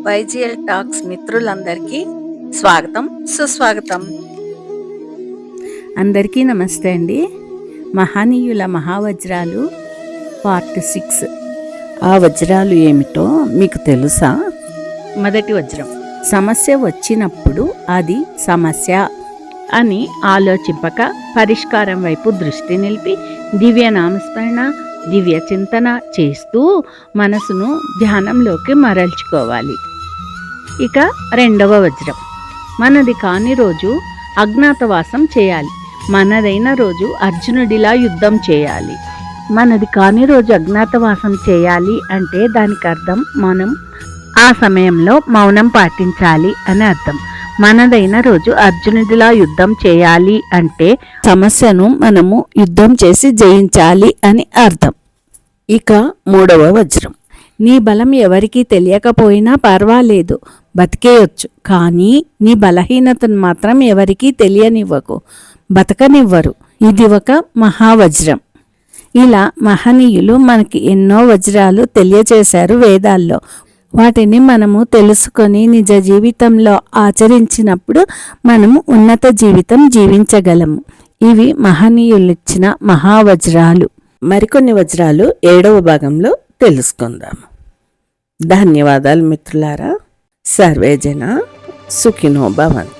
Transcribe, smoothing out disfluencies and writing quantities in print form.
వైజిఎల్ talks మిత్రులందరికీ స్వాగతం, సుస్వాగతం. అందరికీ నమస్తే అండి. మహనీయుల మహావజ్రాలు పార్ట్ 6. ఆ వజ్రాలు ఏమిటో మీకు తెలుసా? మొదటి వజ్రం. సమస్య వచ్చినప్పుడు అది సమస్య అని ఆలోచింపక పరిష్కారం వైపు దృష్టి నిలిపి దివ్య నామస్మరణ, దివ్య చింతన చేస్తూ మనసును ధ్యానంలోకి మరల్చుకోవాలి. ఇక రెండవ వజ్రం. మనది కాని రోజు అజ్ఞాతవాసం చేయాలి. మనదైన రోజు అర్జునుడిలా యుద్ధం చేయాలి. మనది కాని రోజు అజ్ఞాతవాసం చేయాలి అంటే దానికి అర్థం మనం ఆ సమయంలో మౌనం పాటించాలి అని అర్థం. మనదైన రోజు అర్జునుడిలా యుద్ధం చేయాలి అంటే సమస్యను మనము యుద్ధం చేసి జయించాలి అని అర్థం. ఇక మూడవ వజ్రం. నీ బలం ఎవరికీ తెలియకపోయినా పర్వాలేదు, బతికేయొచ్చు. కానీ నీ బలహీనతను మాత్రం ఎవరికీ తెలియనివ్వకు, బతకనివ్వరు. ఇది ఒక మహావజ్రం. ఇలా మహనీయులు మనకి ఎన్నో వజ్రాలు తెలియచేశారు వేదాల్లో. వాటిని మనము తెలుసుకొని నిజ జీవితంలో ఆచరించినప్పుడు మనము ఉన్నత జీవితం జీవించగలము. ఇవి మహనీయులిచ్చిన మహావజ్రాలు. మరికొన్ని వజ్రాలు 7వ భాగంలో తెలుసుకుందాము. ధన్యవాదాలు మిత్రులారా. సర్వేజన సుఖినో భవంతు.